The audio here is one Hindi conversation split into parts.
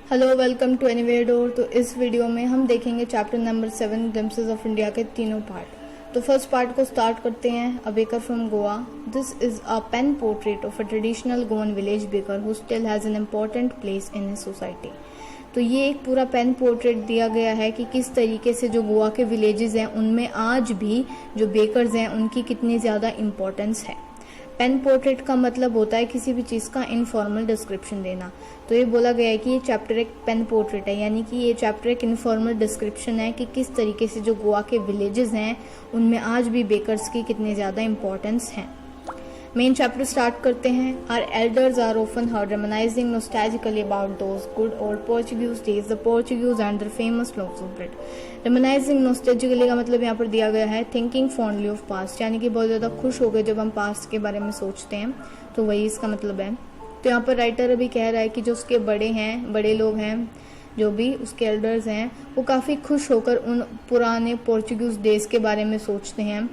Hello, welcome to anywhere door. तो इस वीडियो में हम देखेंगे chapter number 7 glimpses of India के तीनों पार्ट। तो फर्स्ट पार्ट को स्टार्ट करते हैं। A baker from Goa. This is a pen portrait of a traditional Goan village baker who still has an important place in his society. तो ये एक पूरा पेन पोर्ट्रेट दिया गया है कि किस तरीके से जो गोवा के विलेजेस हैं उनमें आज भी जो बेकर्स हैं उनकी कितनी ज़्यादा इम्पोर्टेंस है। पेन पोर्ट्रेट का मतलब होता है किसी भी चीज़ का इनफॉर्मल डिस्क्रिप्शन देना। तो ये बोला गया है कि ये चैप्टर एक पेन पोर्ट्रेट है, यानी कि ये चैप्टर एक इनफॉर्मल डिस्क्रिप्शन है कि किस तरीके से जो गोवा के विलेजेस हैं उनमें आज भी बेकर्स की कितनी ज़्यादा इंपॉर्टेंस है। मेन चैप्टर स्टार्ट करते हैं। Our elders are often heard reminiscing nostalgically about those good old Portuguese days, the Portuguese and their famous loaves of bread. Reminiscing nostalgically का मतलब यहाँ पर दिया गया है थिंकिंग फॉन्डली ऑफ पास्ट, यानी कि बहुत ज़्यादा खुश हो गए जब हम पास्ट के बारे में सोचते हैं, तो वही इसका मतलब है। तो यहाँ पर राइटर अभी कह रहा है कि जो उसके बड़े लोग हैं, जो भी उसके एल्डर्स हैं, वो काफ़ी खुश होकर उन पुराने पोर्चुगीज डेज के बारे में सोचते हैं,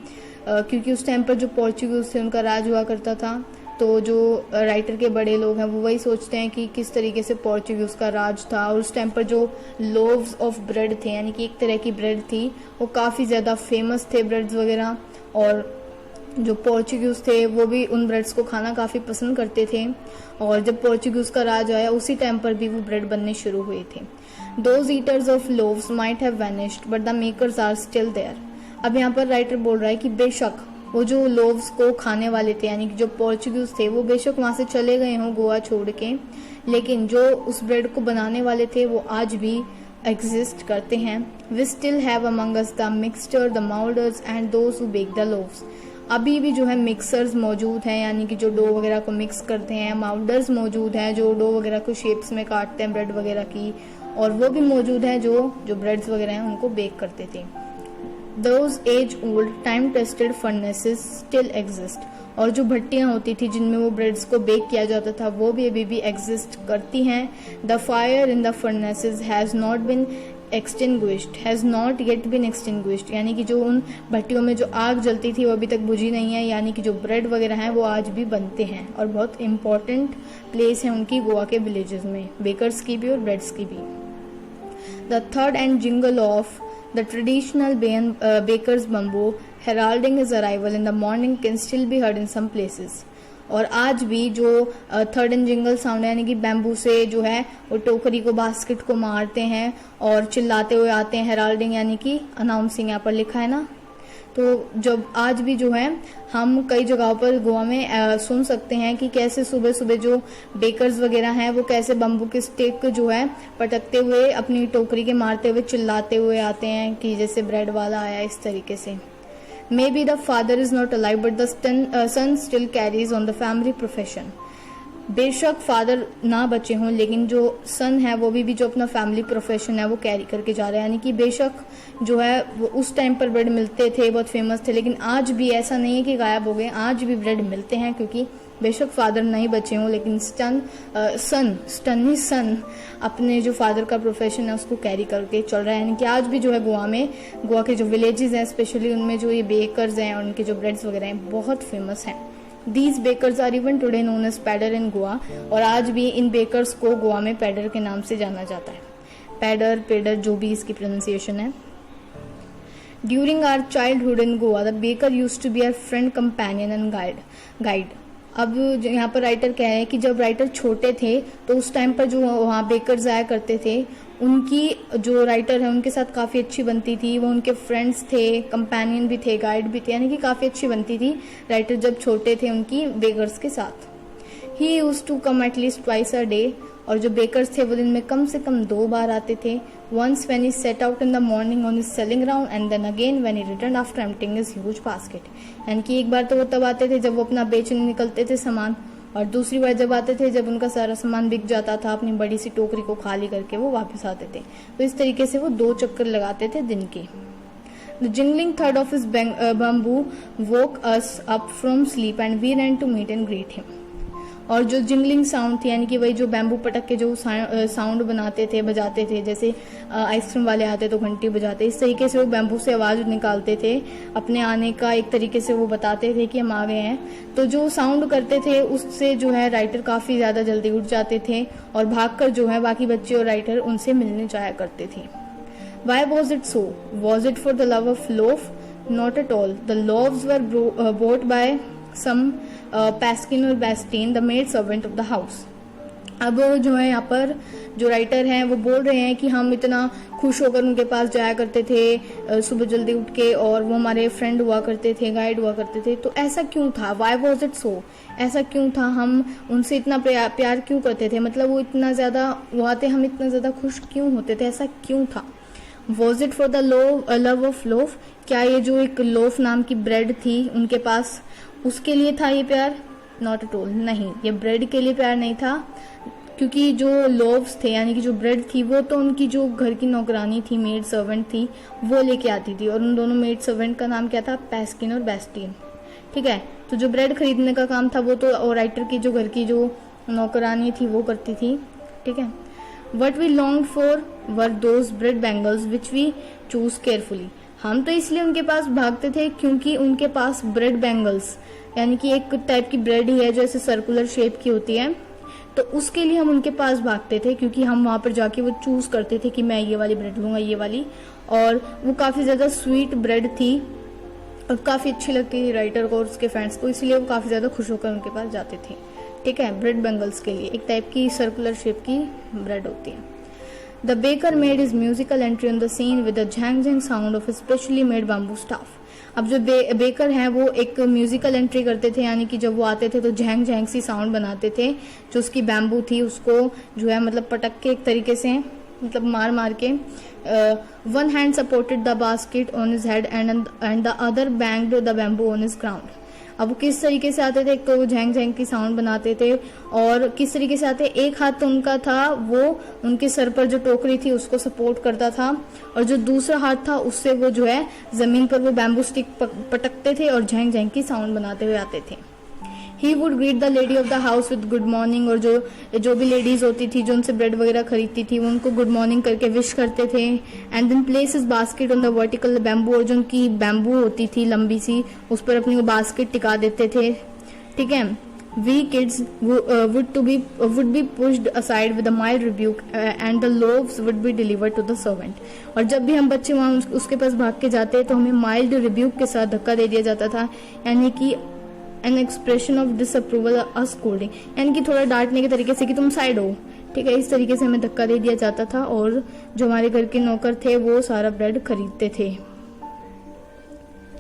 क्योंकि उस टाइम पर जो पोर्चुगीज थे उनका राज हुआ करता था। तो जो राइटर के बड़े लोग हैं वो वही सोचते हैं कि किस तरीके से पोर्चुगीज का राज था, और उस टाइम पर जो लोव्स ऑफ ब्रेड थे, यानी कि एक तरह की ब्रेड थी, वो काफ़ी ज़्यादा फेमस थे ब्रेड्स वगैरह। और जो पोर्चुगीज थे वो भी उन ब्रेड्स को खाना काफ़ी पसंद करते थे, और जब पोर्चुगीज का राज आया उसी टाइम पर भी वो ब्रेड बनने शुरू हुए थे। Those eaters of loaves might have vanished but the makers are still there. अब यहाँ पर राइटर बोल रहा है कि बेशक वो जो लोव्स को खाने वाले थे, यानी कि जो पोर्चुगीज थे, वो बेशक वहां से चले गए हों गोवा छोड़ के, लेकिन जो उस ब्रेड को बनाने वाले थे वो आज भी एग्जिस्ट करते हैं। We still have among us the mixture, the moulders and those who bake the loaves. अभी भी जो है मिक्सर्स मौजूद हैं, यानी कि जो डो वगैरह को मिक्स करते हैं। माउल्डर्स मौजूद हैं जो डो वगैरह को शेप्स में काटते हैं ब्रेड वगैरह की, और वो भी मौजूद हैं जो ब्रेड्स वगैरह हैं उनको बेक करते थे। Those age-old, time-tested furnaces still exist। और जो भट्टियाँ होती थी जिनमें वो ब्रेड्स को बेक किया जाता था वो भी अभी भी एग्जिस्ट करती हैं। The fire in the furnaces has not yet been extinguished। यानी कि जो उन भट्टियों में जो आग जलती थी वो अभी तक बुझी नहीं है, यानी कि जो ब्रेड वगैरह हैं वो आज भी बनते हैं, और बहुत इंपॉर्टेंट प्लेस है उनकी गोवा के विलेजेस में, बेकर्स की भी और ब्रेड्स की भी। The third and jingle of the traditional baker's bamboo heralding his arrival in the morning can still be heard in some places। और आज भी जो थर्ड एंड जिंगल साउंड है, यानी कि बैम्बू से जो है वो टोकरी को, बास्केट को मारते हैं और चिल्लाते हुए आते हैं। हेराल्डिंग यानी कि अनाउंसिंग, यहाँ पर लिखा है ना। तो जब आज भी जो है हम कई जगहों पर गोवा में सुन सकते हैं कि कैसे सुबह सुबह जो बेकर्स वगैरह हैं वो कैसे बम्बू के स्टिक जो है पटकते हुए, अपनी टोकरी के मारते हुए, चिल्लाते हुए आते हैं कि जैसे ब्रेड वाला आया, इस तरीके से। Maybe the father is not alive but the son still carries on the family profession. बेशक फादर ना बचे हों लेकिन जो सन है वो भी जो अपना फैमिली प्रोफेशन है वो कैरी करके जा रहा है। यानी कि बेशक जो है वो उस टाइम पर ब्रेड मिलते थे, बहुत फेमस थे, लेकिन आज भी ऐसा नहीं है कि गायब हो गए, आज भी ब्रेड मिलते हैं, क्योंकि बेशक फादर नहीं बचे हों लेकिन सन अपने जो फादर का प्रोफेशन है उसको कैरी करके चल रहा है। यानी कि आज भी जो है गोवा के जो विलेजेस हैं स्पेशली उनमें जो ये बेकर्स हैं और उनके जो ब्रेड्स वगैरह हैं बहुत फेमस हैं। These bakers are even today known as pader in Goa। और आज भी इन बेकर्स को गोवा में पैडर के नाम से जाना जाता है। पेडर जो भी इसकी प्रोनाउंसिएशन है। During our childhood in Goa, the baker used to be our friend, companion and guide। अब यहाँ पर राइटर कह रहे हैं कि जब राइटर छोटे थे तो उस टाइम पर जो वहाँ बेकर्स आया करते थे, उनकी जो राइटर है उनके साथ काफ़ी अच्छी बनती थी। वो उनके फ्रेंड्स थे, कंपेनियन भी थे, गाइड भी थे, यानी कि काफ़ी अच्छी बनती थी राइटर जब छोटे थे उनकी बेकर्स के साथ। He used to come at least twice a day. और जो बेकर्स थे वो दिन में कम से कम 2 बार आते थे। Once when he set out in the morning on his selling round and then again when he return after emptying his huge basket. यानी कि एक बार तो वो तब आते थे जब वो अपना बेचने निकलते थे सामान, और दूसरी बार जब आते थे जब उनका सारा सामान बिक जाता था, अपनी बड़ी सी टोकरी को खाली करके वो वापस आते थे। तो इस तरीके से वो 2 चक्कर लगाते थे दिन के। The jingling thud of his bamboo woke us up from sleep and we ran to meet and greet him। और जो जिंगलिंग साउंड थी यानी कि वही जो बैम्बू पटक के जो साउंड बनाते थे, बजाते थे, जैसे आइसक्रीम वाले आते तो घंटी बजाते, इस तरीके से वो बैम्बू से आवाज निकालते थे, अपने आने का एक तरीके से वो बताते थे कि हम आ गए हैं। तो जो साउंड करते थे उससे जो है राइटर काफी ज्यादा जल्दी उठ जाते थे और भागकर जो है बाकी बच्चे और राइटर उनसे मिलने जाया करते थे। Why was it so? Was it for the love of loaf? Not at all. The loaves were bought by some Paskin or Bastien, the maid servant of the house. अब जो है यहाँ पर जो राइटर हैं वो बोल रहे हैं कि हम इतना खुश होकर उनके पास जाया करते थे सुबह जल्दी उठ के, और वो हमारे फ्रेंड हुआ करते थे, गाइड हुआ करते थे। तो ऐसा क्यों था? Why was it so? ऐसा क्यों था? हम उनसे इतना प्यार क्यों करते थे? मतलब वो इतना ज्यादा वो आते, हम इतना ज्यादा खुश क्यों होते थे? ऐसा क्यों था? Was it for the love of loaf? क्या ये जो एक लोफ नाम की ब्रेड थी उनके पास, उसके लिए था ये प्यार? Not at all. नहीं, ये ब्रेड के लिए प्यार नहीं था, क्योंकि जो लोव्स थे यानी कि जो ब्रेड थी वो तो उनकी जो घर की नौकरानी थी, मेड सर्वेंट थी, वो लेके आती थी। और उन दोनों मेड सर्वेंट का नाम क्या था? पैस्किन और बेस्टियन। ठीक है, तो जो ब्रेड खरीदने का काम था वो तो राइटर की जो घर की जो नौकरानी थी वो करती थी। ठीक है। What we longed for were those bread bangles which we chose carefully. हम तो इसलिए उनके पास भागते थे क्योंकि उनके पास ब्रेड बैंगल्स यानी कि एक टाइप की ब्रेड ही है जो ऐसे सर्कुलर शेप की होती है, तो उसके लिए हम उनके पास भागते थे, क्योंकि हम वहां पर जाके वो चूज करते थे कि मैं ये वाली ब्रेड लूंगा, ये वाली। और वो काफी ज्यादा स्वीट ब्रेड थी और काफी अच्छी लगती थी राइटर को और उसके फ्रेंड्स को, इसलिए वो काफी ज्यादा खुश होकर उनके पास जाते थे। ठीक है, ब्रेड बैंगल्स के लिए एक टाइप की सर्कुलर शेप की ब्रेड होती है। The baker made his musical entry on the scene with the झैंग झैंग sound of specially made bamboo staff. अब जो बेकर हैं वो एक म्यूजिकल एंट्री करते थे, यानी कि जब वो आते थे तो झैंग झैंग सी साउंड बनाते थे। जो उसकी बैम्बू थी उसको जो है मतलब पटक के एक तरीके से मतलब मार मार के, one hand supported the basket on his head and the other banged the bamboo on his ground. अब वो किस तरीके से आते थे? एक तो वो झैंग झैंग की साउंड बनाते थे, और किस तरीके से आते? एक हाथ तो उनका था वो उनके सर पर जो टोकरी थी उसको सपोर्ट करता था, और जो दूसरा हाथ था उससे वो जो है जमीन पर वो बैम्बू स्टिक पटकते थे और झैंग झैंग की साउंड बनाते हुए आते थे। He would greet the lady of the house with good morning, और जो भी लेडीज होती थी जो उनसे ब्रेड वगैरह खरीदती थी वो उनको गुड मॉर्निंग करके विश करते थे। And then place his basket on the vertical bamboo, और जो उनकी बैम्बू होती थी लंबी सी उस पर अपनी वो बास्केट टिका देते थे। ठीक है। We kids would be pushed aside with a mild rebuke and the loaves would be delivered to the servant. और जब भी हम बच्चे वहां उसके पास भाग के जाते तो हमें माइल्ड रिब्यूक के साथ धक्का दे दिया जाता था, यानी कि an expression of disapproval, a scolding, यानी कि थोड़ा डांटने के तरीके से कि तुम साइड हो। ठीक है, इस तरीके से हमें धक्का दे दिया जाता था, और जो हमारे घर के नौकर थे वो सारा ब्रेड खरीदते थे।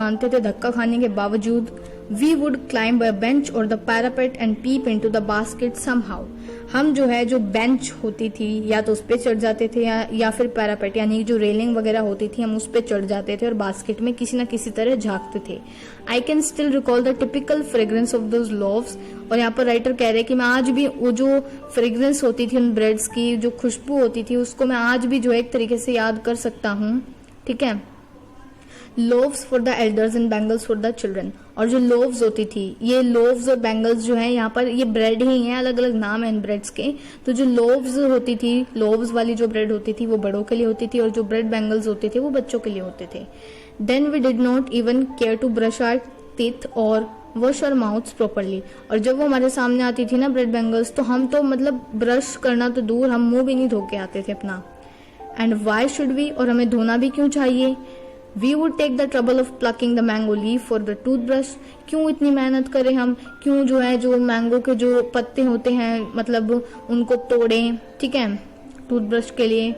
मानते थे धक्का खाने के बावजूद। We would climb a bench और the parapet and peep into the basket somehow. हम जो है जो बेंच होती थी या तो उस पे चढ़ जाते थे या फिर पैरापेट यानी जो रेलिंग वगैरह होती थी हम उस पे चढ़ जाते थे और बास्केट में किसी न किसी तरह झांकते थे। I can still recall the typical fragrance of those loaves. और यहाँ पर राइटर कह रहे हैं कि मैं आज भी वो जो फ्रेग्रेंस होती थी उन ब्रेड्स की, जो खुशबू होती थी, उसको मैं आज भी जो है एक तरीके से याद कर सकता हूँ। ठीक है। Loaves for the elders and bangles for the children. और जो लोव्स होती थी, ये लोव्स और बैंगल्स जो है यहाँ पर ये ब्रेड ही हैं, अलग अलग नाम है इन ब्रेड्स के। तो जो लोव्स होती थी, लोव्स वाली जो ब्रेड होती थी वो बड़ों के लिए होती थी, और जो ब्रेड बैंगल्स होते थे वो बच्चों के लिए होते थे। Then we did not even care to brush our teeth और वॉश आवर माउथ्स प्रॉपरली। और जब वो हमारे सामने आती थी ना ब्रेड बैंगल्स, तो हम तो मतलब ब्रश करना तो दूर, हम मुंह भी नहीं धो के आते थे अपना। एंड वाई शुड वी, और हमें धोना भी क्यों चाहिए? We would take the trouble of plucking the mango leaf for the toothbrush. क्यों इतनी मेहनत करें हम, क्यों जो है जो मैंगो के जो पत्ते होते हैं मतलब उनको तोड़ें, ठीक है, टूथब्रश के लिए।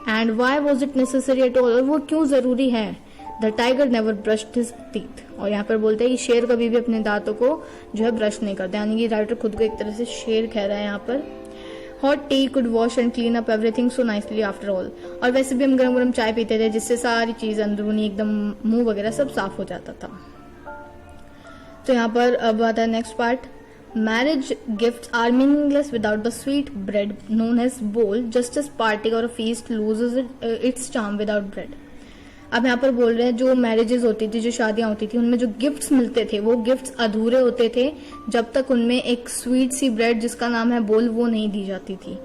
And why was it necessary at all? और वो क्यों जरूरी है? The tiger never brushed his teeth. और यहाँ पर बोलते हैं कि शेर कभी भी अपने दांतों को जो है ब्रश नहीं करते, यानी कि राइटर खुद को एक तरह से शेर कह रहा है यहाँ पर। Hot T could wash and clean up everything so nicely after all. और वैसे भी हम गरम गरम चाय पीते थे जिससे सारी चीज अंदरूनी एकदम मुंह वगैरह सब साफ हो जाता था। तो यहाँ पर अब आता है next part. Marriage gifts are meaningless without the sweet bread known as bol, just as party और feast loses its charm without bread. अब यहाँ पर बोल रहे हैं जो मैरिजेस होती थी, जो शादियां होती थी, उनमें जो गिफ्ट्स मिलते थे वो गिफ्ट्स अधूरे होते थे जब तक उनमें एक स्वीट सी ब्रेड जिसका नाम है बोल वो नहीं दी जाती थी।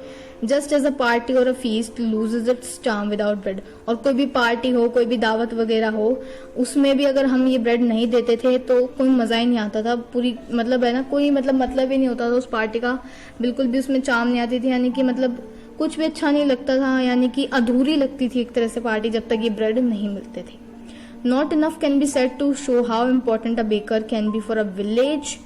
जस्ट एज अ पार्टी और अ feast loses it's charm without bread. और कोई भी पार्टी हो, कोई भी दावत वगैरह हो, उसमें भी अगर हम ये ब्रेड नहीं देते थे तो कोई मजा ही नहीं आता था। पूरी मतलब है ना, कोई मतलब ही नहीं होता था उस पार्टी का, बिल्कुल भी उसमें चार्म नहीं आती थी, यानी कि मतलब कुछ भी अच्छा नहीं लगता था, यानी कि अधूरी लगती थी एक तरह से पार्टी जब तक ये ब्रेड नहीं मिलते थे। Not enough can be said to show how important a baker can be for a village.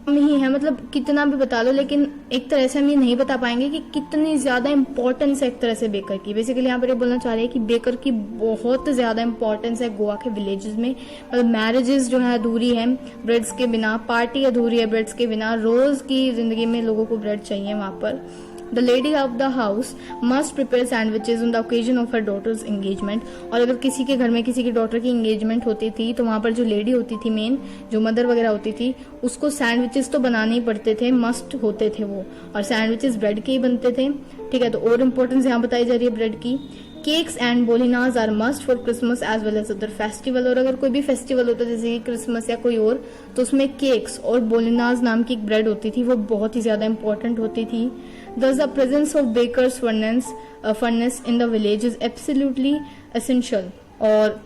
ही है, मतलब कितना भी बता लो, लेकिन एक तरह से हम ये नहीं बता पाएंगे कि कितनी ज्यादा इंपॉर्टेंस है एक तरह से बेकर की। बेसिकली यहाँ पर ये बोलना चाह रहे हैं कि बेकर की बहुत ज्यादा इंपॉर्टेंस है गोवा के विलेजेस में। मतलब मैरिजेस जो है अधूरी है ब्रेड्स के बिना, पार्टी अधूरी है ब्रेड्स के बिना, रोज की जिंदगी में लोगों को ब्रेड चाहिए वहां पर। The lady of the house must prepare sandwiches on the occasion of her daughter's engagement। और अगर किसी के घर में किसी की डॉटर की एंगेजमेंट होती थी तो वहां पर जो लेडी होती थी, मेन जो मदर वगैरह होती थी, उसको सैंडविचेस तो बनाने ही पड़ते थे, मस्ट होते थे वो, और सैंडविचेस ब्रेड के ही बनते थे। ठीक है, तो और इम्पोर्टेंस यहाँ बताई जा रही है ब्रेड की। Cakes and bolinas are must for Christmas as well as other festival. और अगर कोई भी फेस्टिवल होता है जैसे क्रिसमस या कोई और, तो उसमें केक्स और बोलिनाज नाम की एक ब्रेड होती थी, वो बहुत ही ज्यादा इंपॉर्टेंट होती थी। Thus the presence of baker's furnace in the village is absolutely essential। और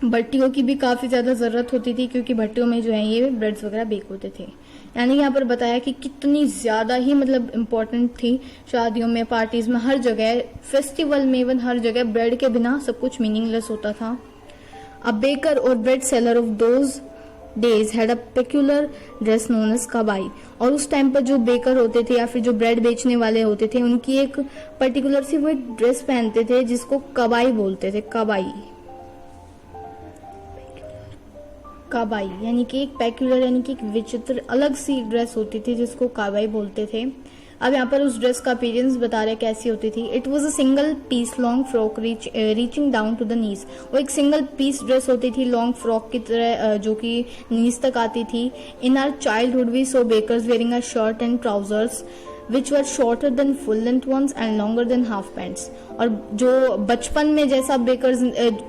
भट्टियों की भी काफी ज्यादा जरूरत होती थी क्योंकि भट्टियों में जो है ये ब्रेड्स वगैरह बेक होते थे। यानी यहाँ पर बताया कि कितनी ज्यादा ही मतलब इम्पोर्टेंट थी शादियों में, पार्टीज में, हर जगह, फेस्टिवल में, इवन हर जगह ब्रेड के बिना सब कुछ मीनिंगलेस होता था। अ बेकर और bread seller of those days had a peculiar dress known as kabai. और उस टाइम पर जो बेकर होते थे या फिर जो ब्रेड बेचने वाले होते थे, उनकी एक पर्टिकुलर सी वो एक ड्रेस पहनते थे जिसको कबाई बोलते थे। कबाई कबाई यानी कि एक पेक्यूलर यानी कि एक विचित्र अलग सी ड्रेस होती थी जिसको कबाई बोलते थे। अब यहाँ पर उस ड्रेस का अपीयरेंस बता रहे कैसी होती थी। It was a single piece long frock reaching down to the knees. वो एक सिंगल पीस ड्रेस होती थी लॉन्ग फ्रॉक की तरह जो कि नीज तक आती थी। In our childhood we saw bakers wearing a shirt and trousers which were shorter than full length ones and longer than half pants. और जो बचपन में जैसा बेकर्स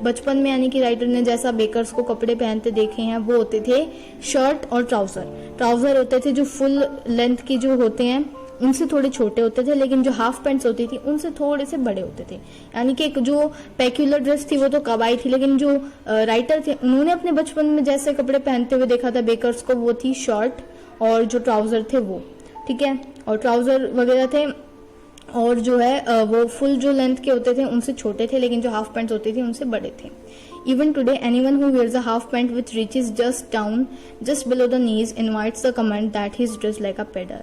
बचपन में यानी कि राइटर ने जैसा बेकर्स को कपड़े पहनते देखे हैं वो होते थे शर्ट और ट्राउजर होते थे जो फुल लेंथ की जो होते हैं उनसे थोड़े छोटे होते थे, लेकिन जो हाफ पैंट्स होती थी उनसे थोड़े से बड़े होते थे। यानी कि एक जो पेक्यूलर ड्रेस थी वो तो कबाई थी, लेकिन जो राइटर थे उन्होंने अपने बचपन में जैसे कपड़े पहनते हुए देखा था बेकर्स को वो थी शर्ट और जो ट्राउजर थे वो, ठीक है, और ट्राउजर वगैरह थे और जो है वो फुल जो लेंथ के होते थे उनसे छोटे थे, लेकिन जो हाफ पैंट्स होती थी उनसे बड़े थे। Even today, anyone who wears a half pant which reaches just below the knees invites the comment that he's dressed like a pedder।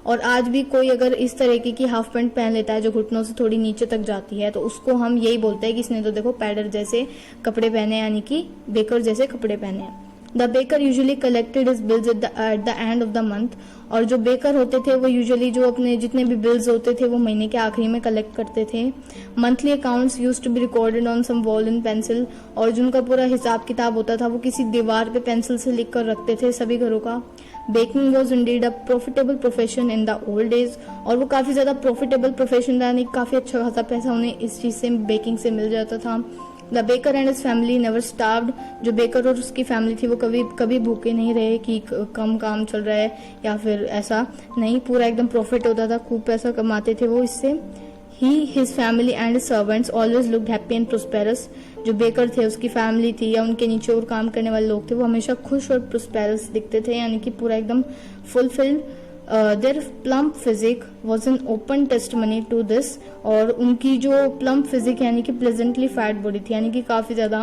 और आज भी कोई अगर इस तरीके की हाफ पैंट पहन लेता है जो घुटनों से थोड़ी नीचे तक जाती है तो उसको हम यही बोलते हैं कि इसने तो देखो पैडर जैसे कपड़े पहने, यानी कि बेकर जैसे कपड़े पहने हैं। The baker usually collected his bills at the end of the month. और जो बेकर होते थे वो यूजुअली जो अपने जितने भी बिल्स होते थे वो महीने के आखिरी में कलेक्ट करते थे। Monthly accounts used to be recorded on some wall in pencil. और जिनका पूरा हिसाब किताब होता था वो किसी दीवार पे पेंसिल से लिख कर रखते थे सभी घरों का। Baking was indeed a profitable profession in the old days. और वो काफी ज्यादा प्रॉफिटेबल प्रोफेशन था, यानी काफी अच्छा खासा पैसा उन्हें इस चीज से बेकिंग से मिल जाता था। The baker and his family never starved. जो बेकर और उसकी फैमिली थी वो कभी भूखे नहीं रहे कि कम काम चल रहा है या फिर ऐसा नहीं, पूरा एकदम प्रॉफिट होता था, खूब पैसा कमाते थे वो इससे। He his family and his servants always looked happy and prosperous. जो बेकर थे उसकी फैमिली थी या उनके नीचे और काम करने वाले लोग थे वो हमेशा खुश और प्रोस्पेरस दिखते थे, यानी कि पूरा एकदम fulfilled. Their plump physique was an open testimony to this. और उनकी जो प्लम्प फिजिक यानी कि प्लेजेंटली फैट बॉडी थी, यानी कि काफी ज्यादा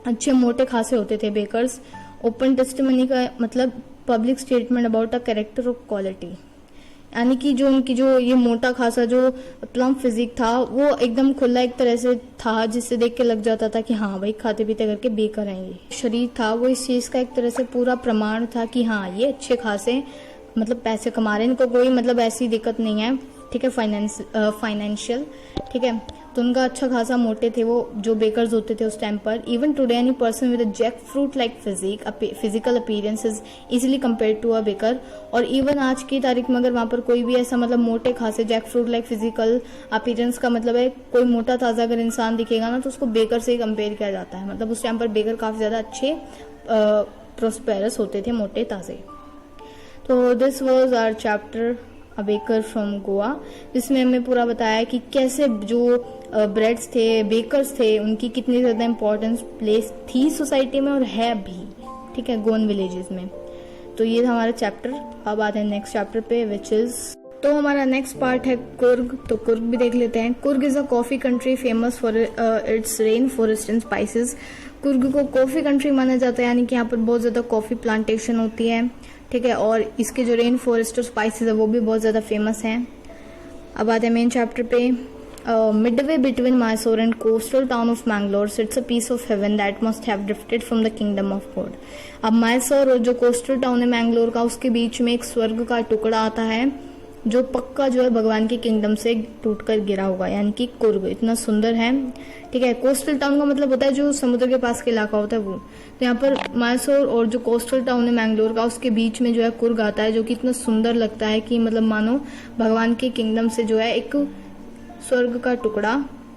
अच्छे मोटे खासे होते थे बेकर्स। ओपन टेस्टमनी का मतलब public statement about a character of quality, यानी कि जो उनकी जो ये मोटा खासा जो प्लम्प फिजिक था वो एकदम खुला एक तरह से था जिससे देख के लग जाता था कि हाँ भाई खाते पीते करके बेकर हैं ये। शरीर था वो इस चीज का एक तरह से पूरा प्रमाण था कि हाँ ये अच्छे खासे मतलब पैसे कमा रहे हैं, इनको कोई मतलब ऐसी दिक्कत नहीं है, ठीक है, फाइनेंशियल, ठीक है। तो उनका अच्छा खासा मोटे थे वो जो बेकर्स होते थे उस टाइम पर. Even today any person with a jack fruit like physical appearance is easily compare to a baker. और इवन आज की तारीख में अगर वहाँ पर कोई भी ऐसा मतलब मोटे खासे jack fruit like physical appearance का मतलब है कोई मोटा ताज़ा अगर इंसान दिखेगा ना तो उसको बेकर से ही कंपेयर किया जाता है. मतलब उस टाइम पर बेकर काफ़ी ज़्यादा अच्छे प्रोस्पेरस होते थे, मोटे ताज़े. तो this was our chapter a baker from Goa, जिसमें हमें पूरा बताया कि कैसे जो ब्रेड्स थे, बेकर्स थे, उनकी कितनी ज़्यादा इम्पोर्टेंस प्लेस थी सोसाइटी में और है भी. ठीक है, गोवन विलेजेस में. तो ये था हमारा चैप्टर. अब आते हैं नेक्स्ट चैप्टर पे विच इज, तो हमारा नेक्स्ट पार्ट है कुर्ग. तो कुर्ग भी देख लेते हैं. Coorg is a coffee country famous for its rain forest and spices. Coorg को कॉफी कंट्री माना जाता है, यानी कि यहाँ पर बहुत ज़्यादा कॉफी प्लांटेशन होती है. ठीक है, और इसके जो रेन फॉरेस्ट और स्पाइसेस है वो भी बहुत ज़्यादा फेमस हैं. अब आते हैं मेन चैप्टर पे. Midway between Mysore and coastal town of Mangalore sits a piece of heaven that must have drifted from the kingdom of God. अब मैसूर और जो कोस्टल टाउन है मैंगलोर का, उसके बीच में एक स्वर्ग का टुकड़ा आता है जो पक्का जो है भगवान की किंगडम से टूटकर गिरा होगा, यानी कि कुर्ग. इतना सुंदर है. ठीक है, कोस्टल टाउन का मतलब होता है जो समुद्र के पास के इलाका होता है वो. तो यहाँ पर मैसूर और जो कोस्टल टाउन है मैंगलोर का, उसके बीच में जो है कुर्ग आता है, जो कि इतना सुंदर लगता है कि मतलब मानो भगवान की किंगडम से जो है एक स्वर्ग का टुकड़ा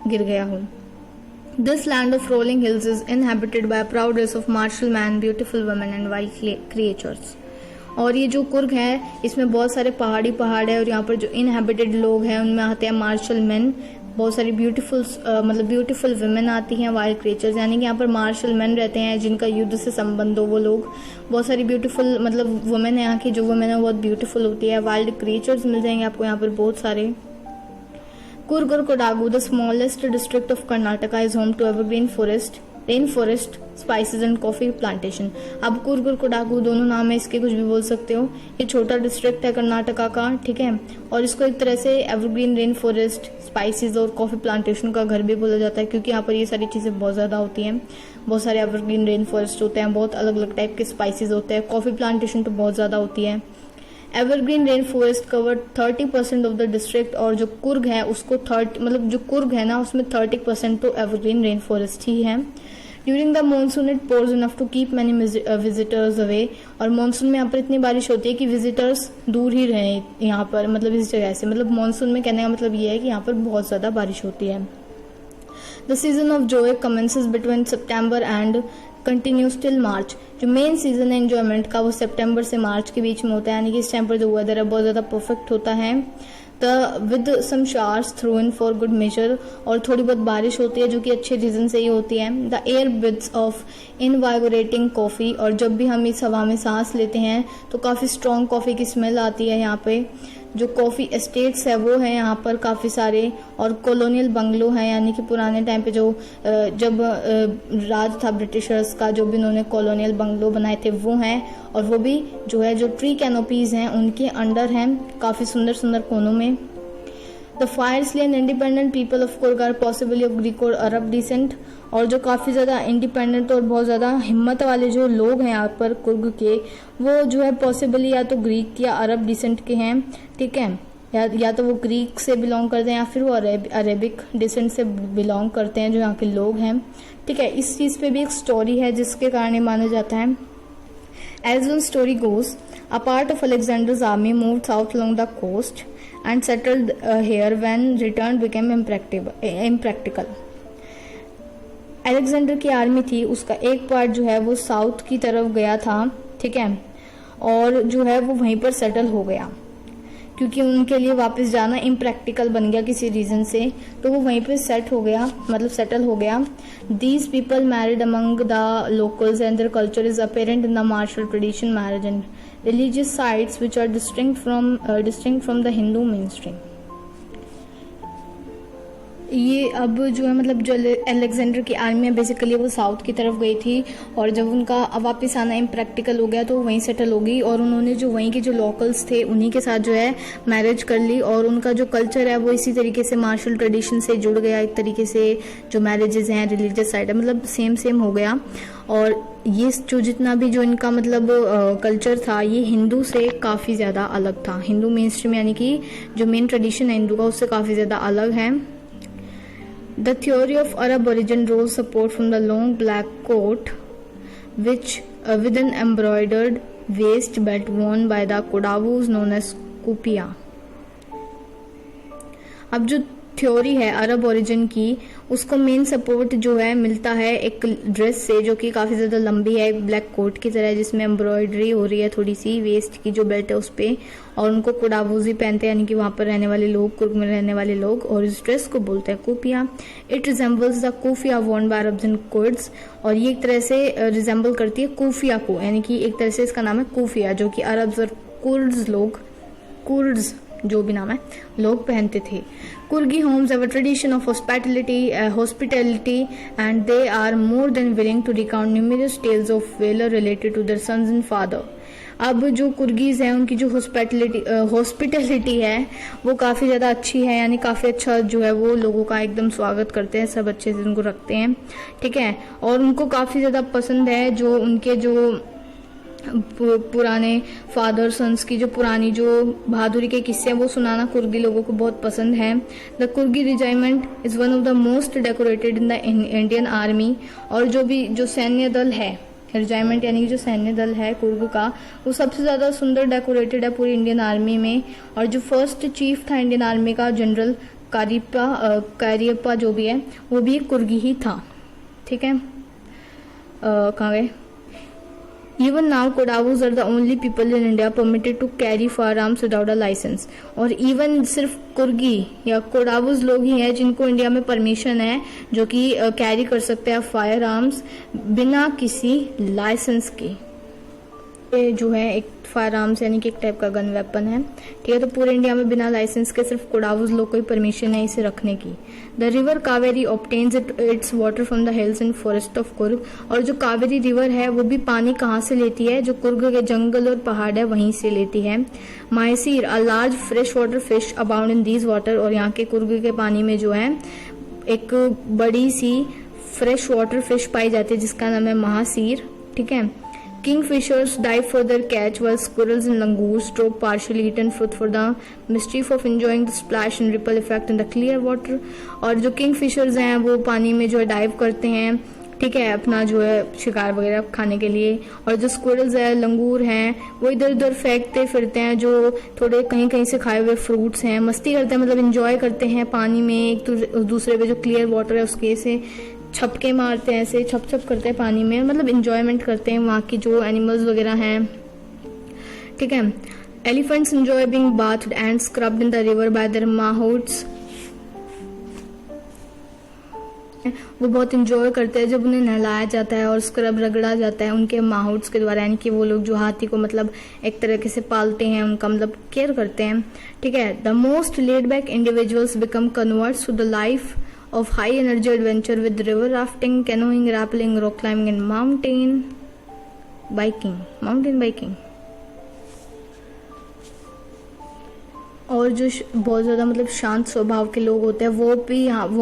गिर गया हो. This land of rolling hills is inhabited by proud race of martial man, beautiful women and wild creatures. और ये जो कुर्ग है इसमें बहुत सारे पहाड़ है और यहाँ पर जो इनहेबिटेड लोग हैं उनमें आते हैं मार्शल मैन, बहुत सारी ब्यूटीफुल वुमेन आती हैं, वाइल्ड क्रिएचर्स यानी कि यहाँ पर मार्शल मैन रहते हैं जिनका युद्ध से संबंध हो वो लोग. बहुत सारी ब्यूटीफुल मतलब वुमेन है यहाँ की, जो वुमेन है बहुत ब्यूटीफुल होती है. वाइल्ड क्रिएचर्स मिल जाएंगे आपको यहाँ पर बहुत सारे. Kurg or Kodagu, the smallest district of Karnataka, is home to evergreen forest, rainforest, spices and coffee plantation. अब कुर्ग और कोडागू दोनों नाम है इसके, कुछ भी बोल सकते हो. ये छोटा डिस्ट्रिक्ट है कर्नाटका का. ठीक है, और इसको एक तरह से एवरग्रीन रेन फॉरेस्ट, स्पाइसेस और कॉफी प्लांटेशन का घर भी बोला जाता है, क्योंकि यहाँ पर ये सारी चीजें बहुत ज्यादा होती हैं. बहुत सारे एवरग्रीन रेन फॉरेस्ट होते हैं, बहुत अलग अलग टाइप के स्पाइसेस होते हैं, कॉफी प्लांटेशन तो बहुत ज्यादा होती है. Evergreen rain forest cover 30% of the district. और जो कुर्ग है उसको 30 मतलब जो कुर्ग है ना उसमें 30% तो एवरग्रीन रेन फॉरेस्ट ही है. During the monsoon it pours enough to keep many visitors away. और मानसून में यहाँ पर इतनी बारिश होती है कि विजिटर्स दूर ही रहे यहाँ पर, मतलब इस जगह से. मतलब मानसून में कहने का मतलब ये है कि यहाँ पर बहुत ज्यादा बारिश होती है. The season of Joy commences between September and continues till March. जो मेन सीजन है एंजॉयमेंट का वो सितंबर से मार्च के बीच में होता है, यानी कि इस टाइम पर जो वेदर है बहुत ज्यादा परफेक्ट होता है. With some showers through in for good measure. और थोड़ी बहुत बारिश होती है जो कि अच्छे रीजन से ही होती है. The air breathes of invigorating coffee. और जब भी हम इस हवा में सांस लेते हैं तो काफी स्ट्रॉन्ग कॉफी की स्मेल आती है यहाँ पे. जो कॉफी एस्टेट्स है वो है यहाँ पर काफी सारे. और कॉलोनियल बंगलो है, यानी कि पुराने टाइम पे जो जब राज था ब्रिटिशर्स का, जो भी उन्होंने कॉलोनियल बंगलो बनाए थे वो हैं. और वो भी जो है जो ट्री कैनोपीज हैं उनके अंडर हैं, काफी सुंदर सुंदर कोनों में. The fiercely independent people of Coorg are possibly of Greek और अरब डिसेंट. और जो काफ़ी ज़्यादा इंडिपेंडेंट और बहुत ज़्यादा हिम्मत वाले जो लोग हैं यहाँ पर कुर्ग के, वो जो है पॉसिबली या तो ग्रीक या अरब डिसेंट के हैं. ठीक है, या तो वो ग्रीक से बिलोंग करते हैं या फिर वो अरेबिक डिसेंट से बिलोंग करते हैं जो यहाँ के लोग हैं. ठीक है, इस चीज़ पे भी एक स्टोरी है जिसके कारण माना जाता है. As one story goes, a part of Alexander's army moved south along the coast and settled here when return became impractical. Alexander की आर्मी थी, उसका एक पार्ट जो है वो साउथ की तरफ गया था. ठीक है, और जो है वो वहीं पर सेटल हो गया क्योंकि उनके लिए वापस जाना इम्प्रैक्टिकल बन गया किसी रीजन से, तो वो वहीं पे सेटल हो गया. These people married among the locals and their culture is apparent in the martial tradition, marriage and religious sites which are distinct from the Hindu mainstream. ये अब जो है मतलब जो अलेक्जेंडर की आर्मी है बेसिकली वो साउथ की तरफ गई थी, और जब उनका वापस आना इम्प्रैक्टिकल हो गया तो वहीं सेटल हो गई. और उन्होंने जो वहीं के जो लोकल्स थे उन्हीं के साथ जो है मैरिज कर ली. और उनका जो कल्चर है वो इसी तरीके से मार्शल ट्रेडिशन से जुड़ गया. एक तरीके से जो मैरिजेज हैं रिलीजियस साइड है मतलब सेम हो गया. और ये जो जितना भी जो इनका मतलब कल्चर था ये हिंदू से काफ़ी ज़्यादा अलग था. हिंदू मेन स्ट्रीम यानी कि जो मेन ट्रेडिशन है हिंदू का उससे काफ़ी ज़्यादा अलग है. The theory of Arab origin draws support from the long black coat which with an embroidered waist belt worn by the Qudawus known as kufiya. अब जो थ्योरी है अरब ओरिजिन की, उसको मेन सपोर्ट जो है मिलता है एक ड्रेस से जो कि काफ़ी ज़्यादा लंबी है, एक ब्लैक कोट की तरह जिसमें एम्ब्रॉयडरी हो रही है थोड़ी सी, वेस्ट की जो बेल्ट है उस पर, और उनको कुडावूजी पहनते हैं यानी कि वहाँ पर रहने वाले लोग, कुर्ग में रहने वाले लोग, और इस ड्रेस को बोलते हैं keffiyeh. It resembles the keffiyeh Warne bye Arabs and Kurds, और ये एक तरह से रिजेंबल करती है कुफिया को, यानी कि एक तरह से इसका नाम है कुफिया, जो कि अरब्स और कुर्ड्स जो भी नाम है लोग पहनते थे. Coorgi homes have a tradition of hospitality and they are more than willing to recount numerous tales of valour related to their sons and father. अब जो कुर्गीज हैं उनकी जो हॉस्पिटैलिटी है वो काफ़ी ज़्यादा अच्छी है, यानी काफ़ी अच्छा जो है वो लोगों का एकदम स्वागत करते हैं, सब अच्छे से उनको रखते हैं, ठीक है. और उनको काफ़ी ज़्यादा पसंद है जो उनके जो पुराने फादर सन्स की जो पुरानी जो बहादुरी के किस्से हैं वो सुनाना कुर्गी लोगों को बहुत पसंद है. The कुर्गी regiment is one of the most decorated in the Indian army, और जो सैन्य दल है, रेजिमेंट यानी कि जो सैन्य दल है कुर्ग का, वो सबसे ज़्यादा सुंदर डेकोरेटेड है पूरी इंडियन आर्मी में. और जो फर्स्ट चीफ था इंडियन आर्मी का, जनरल कारियप्पा जो भी है, वो भी एक कुर्गी ही था, ठीक है. कहाँ गए? Even now, Qudawus are the only people in India permitted to carry firearms without a license. और इवन सिर्फ कुर्गी या कोडावुस लोग ही हैं जिनको इंडिया में परमिशन है जो कि कैरी कर सकते हैं फायर आर्म्स बिना किसी लाइसेंस के. ये जो है एक फायर आर्म्स यानी कि एक टाइप का गन वेपन है, ठीक है. तो पूरे इंडिया में बिना लाइसेंस के सिर्फ कोडावुस लोग को ही परमिशन है इसे रखने की. The river Kaveri obtains it's water from the hills and forest of Coorg, और जो कावेरी रिवर है वो भी पानी कहाँ से लेती है? जो कुर्ग के जंगल और पहाड़ है वहीं से लेती है. Mahseer a large fresh water fish abound in these water, और यहाँ के कुर्ग के पानी में जो है एक बड़ी सी फ्रेश वाटर फिश पाई जाती है जिसका नाम है महासीर, ठीक है. Kingfishers dive for their catch while squirrels and langurs drop partially eaten fruit for the mischief of enjoying the splash and ripple effect in the clear water. और जो किंगफिशर्स हैं वो पानी में जो है डाइव करते हैं, ठीक है, अपना जो है शिकार वगैरह खाने के लिए. और जो स्क्विरल्स है, लंगूर हैं, वो इधर उधर फेंकते फिरते हैं जो थोड़े कहीं कहीं से खाए हुए फ्रूट्स हैं, मस्ती करते हैं, मतलब इंजॉय करते हैं पानी में, एक दूसरे पे जो क्लियर वाटर है उसके से छपके मारते हैं, ऐसे छप छप करते हैं पानी में, मतलब इंजॉयमेंट करते हैं वहाँ की जो एनिमल्स वगैरह हैं, ठीक है. Elephants enjoy being bathed and scrubbed in the river by their mahouts, वो बहुत इंजॉय करते हैं जब उन्हें नहलाया जाता है और स्क्रब रगड़ा जाता है उनके माहौट्स के द्वारा, यानी कि वो लोग जो हाथी को मतलब एक तरीके से पालते हैं, उनका मतलब केयर करते हैं, ठीक है. The most laid back individuals become converts to the life of high energy adventure with river rafting, canoeing, rappelling, rock climbing and mountain biking. और जो बहुत ज़्यादा मतलब शांत स्वभाव के लोग होते हैं वो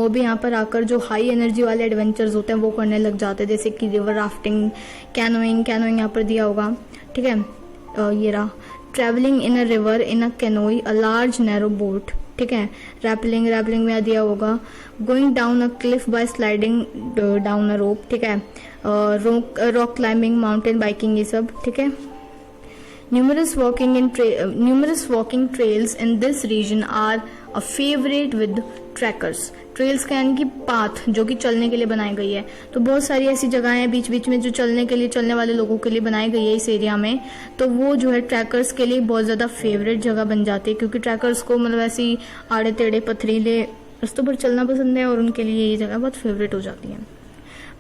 भी यहाँ पर आकर जो हाई एनर्जी वाले एडवेंचर्स होते हैं वो करने लग जाते हैं, जैसे कि रिवर राफ्टिंग, कैनोइंग यहाँ पर दिया होगा, ठीक है. ये रहा. Travelling in a river in a canoe a large narrow boat, ठीक है. रैपलिंग में दिया होगा. Going down a cliff by sliding down a rope, ठीक है. रॉक क्लाइंबिंग, माउंटेन बाइकिंग, ये सब, ठीक है. Numerous walking trails in this region are a favourite with trekkers. Trails का यानी कि पाथ जो कि चलने के लिए बनाई गई है, तो बहुत सारी ऐसी जगहें हैं बीच बीच में जो चलने वाले लोगों के लिए बनाई गई है इस एरिया में, तो वो जो है ट्रैकर्स के लिए बहुत ज़्यादा फेवरेट जगह बन जाती है, क्योंकि ट्रैकर्स को मतलब ऐसी आड़े टेढ़े पथरीले रस्तों पर चलना पसंद है और उनके लिए ये जगह बहुत फेवरेट हो जाती है.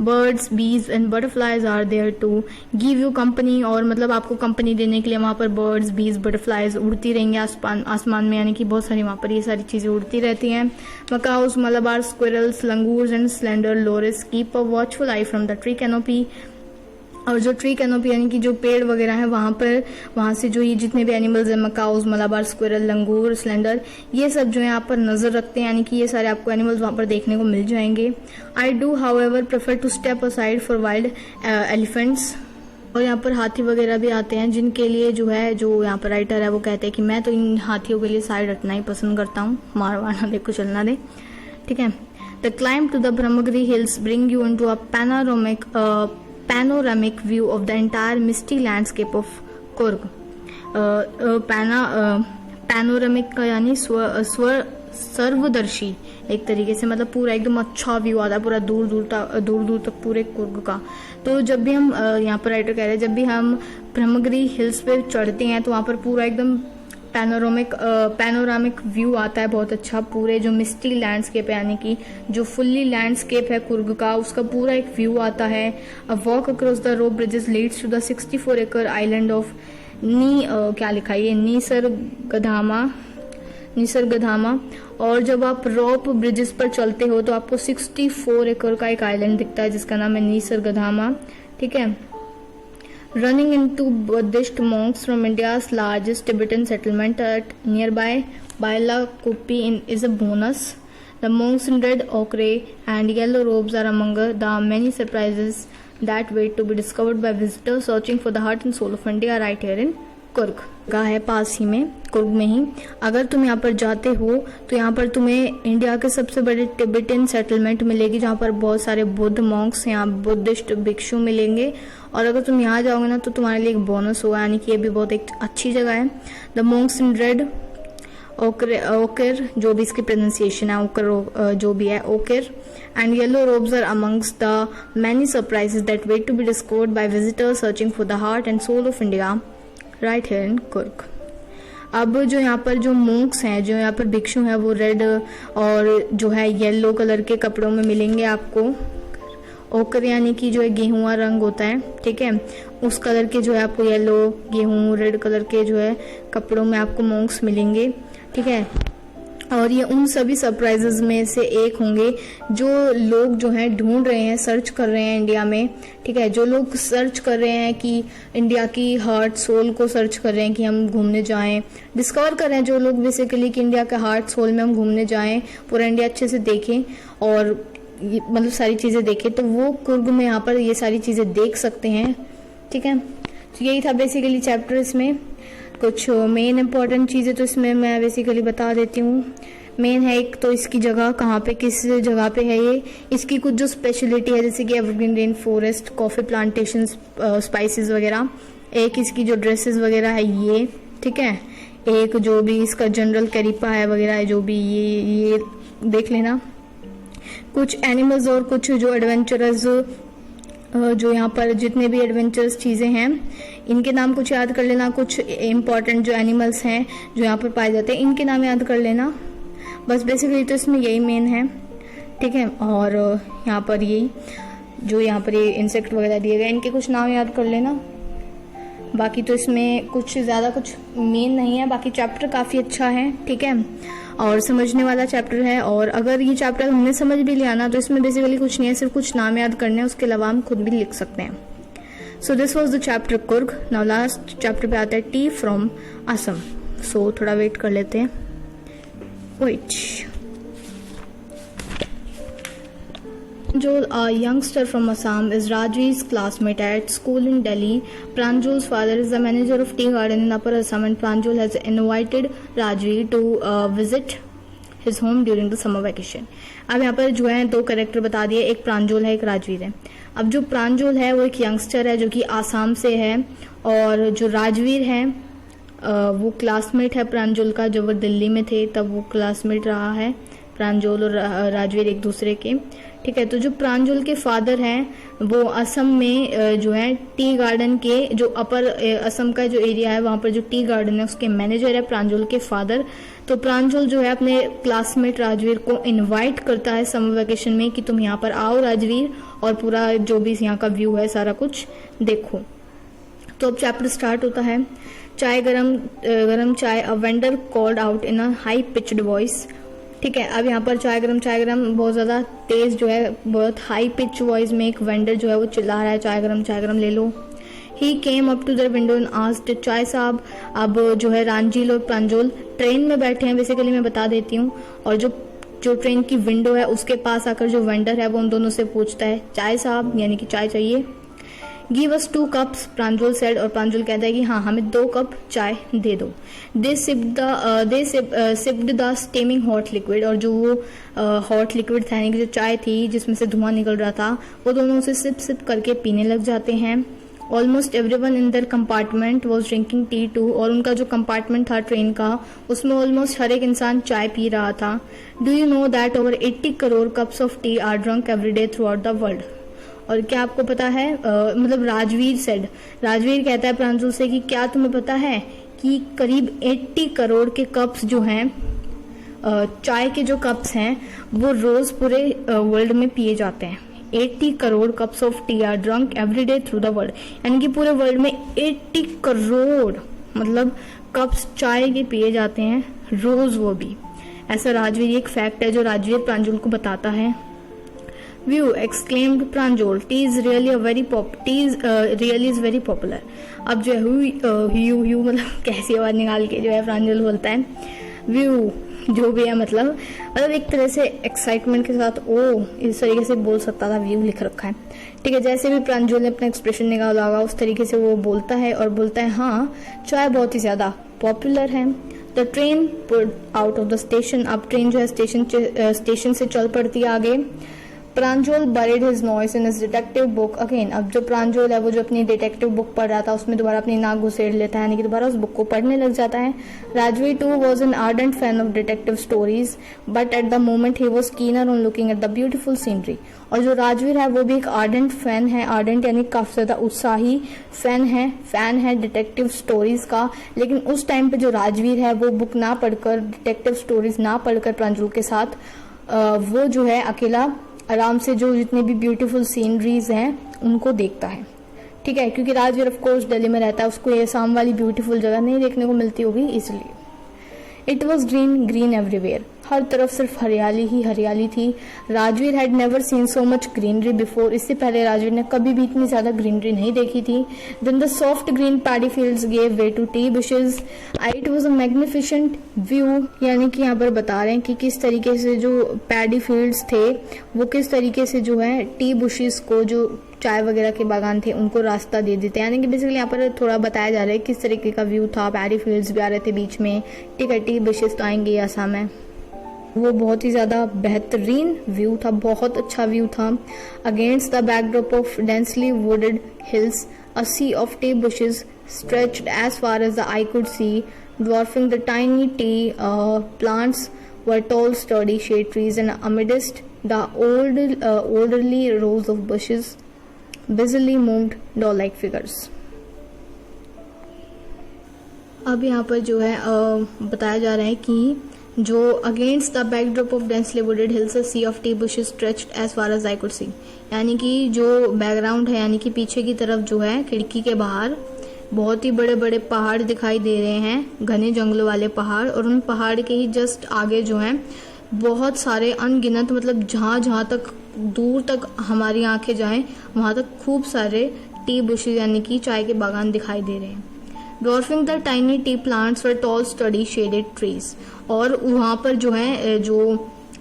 Birds, bees and butterflies are there to give you company, और मतलब आपको कंपनी देने के लिए वहाँ पर बर्ड्स, बीज, बटरफ्लाइज उड़ती रहेंगी आसमान में, यानी कि बहुत सारी वहाँ पर ये सारी चीज़ें उड़ती रहती हैं. Macaques, Malabar squirrels, langurs and slender loris keep a watchful eye from the tree canopy. और जो ट्री कैनोपी यानी कि जो पेड़ वगैरह है वहाँ से जो ये जितने भी एनिमल्स हैं, मकाउस, मलाबार स्क्विरल, लंगूर, स्लेंडर, ये सब जो है यहाँ पर नजर रखते हैं, यानी कि ये सारे आपको एनिमल्स वहाँ पर देखने को मिल जाएंगे. I do however prefer to step aside for wild elephants. और यहाँ पर हाथी वगैरह भी आते हैं जिनके लिए जो यहाँ पर राइटर है वो कहते हैं कि मैं तो इन हाथियों के लिए साइड हटना ही पसंद करता हूँ, मारवाना देखो चलना दे, ठीक है. The climb to the Brahmagiri hills bring you into a panoramic view of the entire misty landscape of Coorg. Panoramic का यानी सर्वदर्शी एक तरीके से, मतलब पूरा एकदम अच्छा व्यू आता है पूरा दूर दूर तक पूरे कुर्ग का। तो जब भी हम यहाँ पर राइटर कह रहे हैं जब भी हम ब्रह्मगिरी हिल्स पे चढ़ते हैं तो वहाँ पर पूरा एकदम पैनोरामिक व्यू आता है बहुत अच्छा, पूरे जो मिस्टी लैंडस्केप है यानी कि जो फुल्ली लैंडस्केप है कुर्ग का उसका पूरा एक व्यू आता है। A walk across the rope bridges leads to the 64 acre island of क्या लिखा है ये निसर्गधामा। और जब आप रोप ब्रिजेस पर चलते हो तो आपको 64 एकड़ का एक आइलैंड दिखता है जिसका नाम है निसर्गधामा, ठीक है। Running into Buddhist monks from India's largest Tibetan settlement at nearby Bailakuppe is a bonus. The monks in red ochre and yellow robes are among the many surprises that wait to be discovered by visitors searching for the heart and soul of India right here in Coorg का है पास ही में, कुर्ग में ही। अगर तुम यहाँ पर जाते हो तो यहाँ पर तुम्हें इंडिया के सबसे बड़े टिबेटन सेटलमेंट मिलेगी जहाँ पर बहुत सारे बुद्ध मॉन्क्स यहाँ बुद्धिस्ट भिक्षु मिलेंगे। और अगर तुम यहाँ जाओगे ना तो तुम्हारे लिए एक बोनस होगा, यानी कि ये भी बहुत एक अच्छी जगह है। द मॉन्क्स इन रेड ओकर जो भी इसकी प्रोनाउंसिएशन है ओकर जो भी है ochre and yellow robes are amongst the many surprises that wait to be discovered by visitors searching for the heart and soul of India right here in Coorg. अब जो यहाँ पर जो मोंक्स हैं जो यहाँ पर भिक्षु हैं वो रेड और जो है येलो कलर के कपड़ों में मिलेंगे आपको। ओकर यानी कि जो है गेहूं रंग होता है, ठीक है, उस कलर के जो है आपको येलो गेहूं रेड कलर के जो है कपड़ों में आपको मोंक्स मिलेंगे, ठीक है। और ये उन सभी सरप्राइजेस में से एक होंगे जो लोग जो हैं ढूंढ रहे हैं, सर्च कर रहे हैं इंडिया में, ठीक है। जो लोग सर्च कर रहे हैं कि इंडिया की हार्ट सोल को सर्च कर रहे हैं कि हम घूमने जाएं, डिस्कवर कर रहे हैं जो लोग बेसिकली कि इंडिया के हार्ट सोल में हम घूमने जाएं, पूरा इंडिया अच्छे से देखें और मतलब सारी चीज़ें देखें, तो वो कुर्ग में यहाँ पर ये सारी चीज़ें देख सकते हैं, ठीक है। तो यही था बेसिकली चैप्टर। इसमें कुछ मेन इंपॉर्टेंट चीज़ें तो इसमें मैं बेसिकली बता देती हूँ। मेन है एक तो इसकी जगह कहाँ पे किस जगह पे है ये, इसकी कुछ जो स्पेशलिटी है जैसे कि evergreen rain forest, coffee plantation, spices वगैरह, एक इसकी जो ड्रेसेस वगैरह है ये, ठीक है, एक जो भी इसका जनरल करीपा है वगैरह है जो भी ये देख लेना। कुछ एनिमल्स और कुछ जो एडवेंचरस जो यहाँ पर जितने भी एडवेंचरस चीज़ें हैं इनके नाम कुछ याद कर लेना। कुछ इम्पॉर्टेंट जो एनिमल्स हैं जो यहाँ पर पाए जाते हैं इनके नाम याद कर लेना। बस बेसिकली तो इसमें यही मेन है, ठीक है। और यहाँ पर यही जो यहाँ पर ये इंसेक्ट वगैरह दिए गए इनके कुछ नाम याद कर लेना। बाकी तो इसमें कुछ ज़्यादा कुछ मेन नहीं है, बाकी चैप्टर काफ़ी अच्छा है, ठीक है, और समझने वाला चैप्टर है। और अगर ये चैप्टर हमने समझ भी लिया ना तो इसमें बेसिकली कुछ नहीं है, सिर्फ कुछ नाम याद करने हैं, उसके अलावा हम खुद भी लिख सकते हैं। सो this was the chapter Coorg. Now last chapter पे आता है टी फ्रॉम असम। सो थोड़ा वेट कर लेते हैं, wait. Pranjul, a youngster from Assam, is Rajvi's classmate at school in Delhi. Pranjul's father is the manager of tea garden in Upper Assam, and Pranjul has invited Rajvi to visit his home during the summer vacation. अब यहाँ पर जो है दो कैरेक्टर बता दिए, एक प्रांजल है एक राजवीर है। अब जो प्रांजल है वो एक यंगस्टर है जो कि आसाम से है, और जो राजवीर है वो क्लासमेट है प्रांजल का, जब वो दिल्ली में थे तब वो क्लासमेट रहा है प्रांजल और राजवीर एक दूसरे के, ठीक है। तो जो प्रांजल के फादर हैं वो असम में जो है टी गार्डन के जो अपर असम का जो एरिया है वहाँ पर जो टी गार्डन है उसके मैनेजर है प्रांजल के फादर। तो प्रांजल जो है अपने क्लासमेट राजवीर को इनवाइट करता है समर वेकेशन में कि तुम यहाँ पर आओ राजवीर, और पूरा जो भी यहाँ का व्यू है सारा कुछ देखो। तो अब चैप्टर स्टार्ट होता है। चाय गरम चाय, a vendor called out in a high pitched voice, ठीक है। अब यहाँ पर चाय गरम बहुत ज़्यादा तेज़ जो है बहुत हाई पिच वॉइस में एक वेंडर जो है वो चिल्ला रहा है चाय गरम ले लो। He came up to their window and asked, chai sahib. अब जो है रांझिल और प्रांजल ट्रेन में बैठे हैं, बेसिकली मैं बता देती हूँ, और जो ट्रेन की विंडो है उसके पास आकर जो वेंडर है वो उन दोनों से पूछता है चाय साहब, यानी कि चाय चाहिए। गिव अस 2 cups, प्रांजल सेड, और प्रांजल कहता है कि हाँ हमें 2 कप चाय दे दो। They sipped the steaming hot liquid, और जो वो हॉट लिक्विड था यानी कि जो चाय थी जिसमें से धुआं निकल रहा था, वो दोनों उसे सिप सिप करके पीने लग जाते हैं। Almost everyone in their compartment was drinking tea too, और उनका जो कंपार्टमेंट था ट्रेन का उसमें ऑलमोस्ट हर एक इंसान चाय पी रहा था। Do you know that over 80 crore cups of T R drunk every day through out the world. और क्या आपको पता है, मतलब राजवीर कहता है प्रांजल से कि क्या तुम्हें पता है कि करीब 80 करोड़ के कप्स जो हैं, चाय के जो कप्स हैं वो रोज पूरे वर्ल्ड में पिए जाते हैं। 80 crore cups of T R drunk every day through the world, यानी कि पूरे वर्ल्ड में 80 करोड़ मतलब कप्स चाय के पिए जाते हैं रोज, वो भी। ऐसा राजवीर, एक फैक्ट है जो राजवीर प्रांजल को बताता है। View exclaimed Pranjal, T is really is very popular. अब जो है हु मतलब कैसी आवाज निकाल के जो है प्रांजल बोलता है व्यू, जो भी है मतलब एक तरह से एक्साइटमेंट के साथ इस तरीके से बोल सकता था, व्यू लिख रखा है, ठीक है। जैसे भी प्रांजल ने अपना एक्सप्रेशन निकाला होगा उस तरीके से वो बोलता है, और बोलता है हाँ चाय बहुत ही ज्यादा पॉपुलर है। The train put out of the station, अब ट्रेन जो है स्टेशन से चल पड़ती है आगे। प्रांजल buried his nose in his detective book again, अब जो प्रांजल है वो जो अपनी डिटेक्टिव बुक पढ़ रहा था उसमें दोबारा अपनी नाक घुसेड़ लेता है, यानी कि दोबारा उस बुक को पढ़ने लग जाता है। Rajveer too was an ardent fan of detective stories, but at the moment he was keener on looking at the beautiful scenery। और जो राजवीर है वो भी एक आर्डेंट फैन है, आर्डेंट यानी काफी ज्यादा उत्साही फैन है डिटेक्टिव स्टोरीज का। लेकिन उस टाइम पे जो राजवीर है वो बुक ना पढ़कर, डिटेक्टिव स्टोरीज ना पढ़कर प्रांजल के साथ वो जो है अकेला आराम से जो जितनी भी ब्यूटीफुल सीनरीज हैं उनको देखता है, ठीक है। क्योंकि राजवीर ऑफ कोर्स दिल्ली में रहता है, उसको ये शाम वाली ब्यूटीफुल जगह नहीं देखने को मिलती होगी, इसलिए। इट वॉज ग्रीन एवरीवेयर, हर तरफ सिर्फ हरियाली ही हरियाली थी। Rajveer had never seen so much greenery before, इससे पहले राजवीर ने कभी भी इतनी ज्यादा ग्रीनरी नहीं देखी थी। Then the soft green paddy fields gave way to tea bushes, it was a magnificent view, यानी कि यहाँ पर बता रहे हैं कि किस तरीके से जो पैडी फील्ड्स थे वो किस तरीके से जो है टी बुशेस को, जो चाय वगैरह के बागान थे उनको रास्ता दे देते हैं। यानी कि बेसिकली यहाँ पर थोड़ा बताया जा रहा है किस तरीके का व्यू था। पैडी फील्ड्स भी आ रहे थे बीच में, ठीक है, टी बुशेस तो आएंगे आसाम में। वो बहुत ही ज्यादा बेहतरीन व्यू था, बहुत अच्छा व्यू था। Against the backdrop of densely wooded hills a sea of tea bushes stretched as far as the eye could see, dwarfing the tiny tea plants were tall sturdy shade trees, and amidst the orderly rows of bushes busily moved doll-like figures। अब यहाँ पर जो है बताया जा रहा है कि जो against the backdrop of densely wooded hills a sea of tea bushes stretched as far as I could see, यानी कि जो बैकग्राउंड है यानी कि पीछे की तरफ जो है खिड़की के बाहर बहुत ही बड़े बड़े पहाड़ दिखाई दे रहे हैं, घने जंगलों वाले पहाड़, और उन पहाड़ के ही जस्ट आगे जो है बहुत सारे अनगिनत, मतलब जहां तक दूर तक हमारी आंखें जाएं वहां तक खूब सारे टी बुशेस यानी कि चाय के बागान दिखाई दे रहे हैं। Dwarfing the tiny tea plants were tall sturdy shaded trees, और वहां पर जो है जो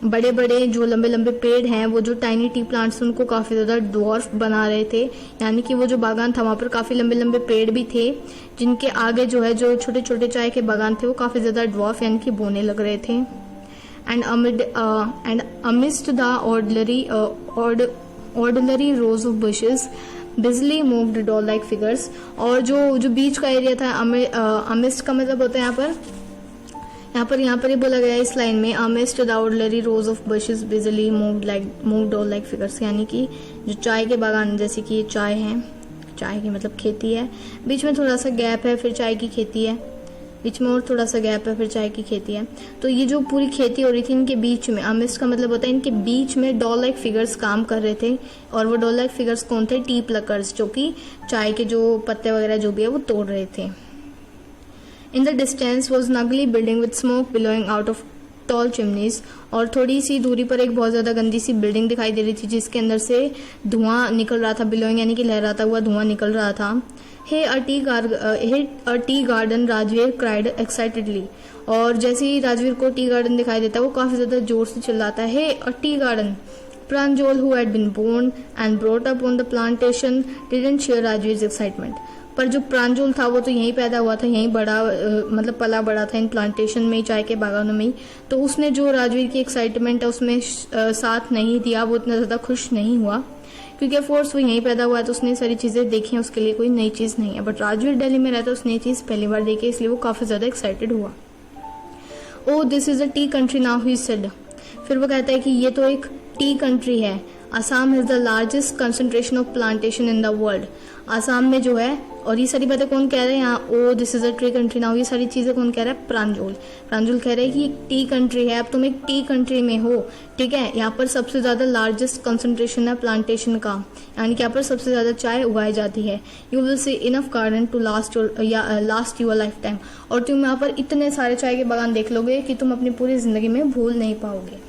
बड़े बड़े जो लंबे लंबे पेड़ हैं वो जो टाइनी टी प्लांट्स उनको काफी ज्यादा ड्वार्फ बना रहे थे, यानी कि वो जो बागान था वहां पर काफी लंबे लंबे पेड़ भी थे जिनके आगे जो है जो छोटे छोटे चाय के बागान थे वो काफी ज्यादा ड्वार्फ यानी कि बोने लग रहे थे। And amidst the ordinary rose of bushes बिजली मूव्ड डॉल लाइक फिगर्स, और जो बीच का एरिया था अमिस्ट का मतलब होता है यहाँ पर ही बोला गया इस लाइन में amidst the ordinary rose of bushes बिजली मूव्ड डॉल लाइक फिगर्स, यानी कि जो चाय के बागान, जैसे कि ये चाय है, चाय की मतलब खेती है, बीच में थोड़ा सा गैप है, फिर चाय की खेती है, बीच में और थोड़ा सा गैप है, फिर चाय की खेती है। तो ये जो पूरी खेती हो रही थी इनके बीच में, अमिस्ट का मतलब होता है इनके बीच में डॉल लाइक फिगर्स काम कर रहे थे, और वो डॉल लाइक फिगर्स कौन थे? टी प्लकर्स, जो कि चाय के जो पत्ते वगैरह जो भी है वो तोड़ रहे थे। In the distance was Nagli building with smoke billowing out of tall chimneys, और थोड़ी सी दूरी पर एक बहुत ज्यादा गंदी सी बिल्डिंग दिखाई दे रही थी जिसके अंदर से धुआं निकल रहा था, बिलोइंग यानी कि लहराता हुआ धुआं निकल रहा था। Hey a tea garden Rajveer cried excitedly, और जैसे ही राजवीर को टी गार्डन दिखाई देता है वो काफी ज्यादा जोर से चिल्लाता है, hey a tea garden, Pranjal, who had been born and brought up on the plantation, didn't share Rajvir's excitement. पर जो प्रांजल था वो तो यहीं पैदा हुआ था, यहीं बड़ा मतलब पला बड़ा था इन प्लांटेशन में, चाय के बागानों में ही, तो उसने जो राजवीर की एक्साइटमेंट है उसमें साथ नहीं दिया, वो इतना ज़्यादा खुश नहीं हुआ, क्योंकि ऑफकोर्स वो यहीं पैदा हुआ है तो उसने सारी चीज़ें देखी हैं, उसके लिए कोई नई चीज़ नहीं है। बट राजवीर दिल्ली में रहता है, उसने ये चीज़ पहली बार देखी, इसलिए वो काफ़ी ज़्यादा एक्साइटेड हुआ। Oh this is a tea country now, he said. फिर वो कहता है कि ये तो एक टी कंट्री है। Assam is the largest concentration of plantation in the world. Assam में जो है, और ये सारी बातें कौन कह रहे हैं यहाँ, oh this is a tea country now, ये सारी चीज़ें कौन कह रहा है, प्रांजल। प्रांजल कह रहे हैं कि एक टी कंट्री है, अब तुम एक टी कंट्री में हो, ठीक है। यहाँ पर सबसे ज़्यादा लार्जेस्ट कंसंट्रेशन है प्लांटेशन का, यानी कि यहाँ पर सबसे ज़्यादा चाय उगाई जाती है। You will see enough garden to last your life time, और तुम यहाँ पर इतने सारे चाय के बागान देख लोगे कि तुम अपनी पूरी ज़िंदगी में भूल नहीं पाओगे।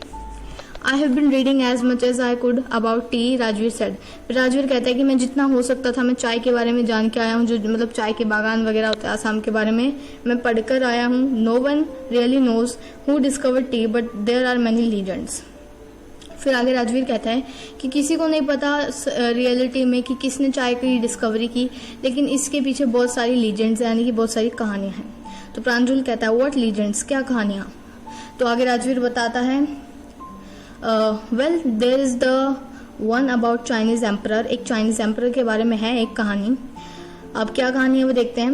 I have been reading as much as I could about tea, Rajveer said। Rajveer कहता है कि मैं जितना हो सकता था मैं चाय के बारे में जान के आया हूँ, जो मतलब चाय के बागान वगैरह होते हैं आसाम के बारे में मैं पढ़कर आया हूँ। No one really knows who discovered tea, but there are many legends। फिर आगे राजवीर कहता है कि किसी को नहीं पता रियलिटी में कि किसने चाय की डिस्कवरी की, लेकिन इसके पीछे बहुत सारी लीजेंड्स हैं, यानी कि बहुत सारी कहानियाँ हैं। तो प्रांजल कहता है व्हाट लीजेंड्स, क्या कहानियाँ। तो आगे राजवीर बताता है well there is the one about Chinese emperor, एक चाइनीज एम्परर के बारे में है एक कहानी। अब क्या कहानी है वो देखते हैं।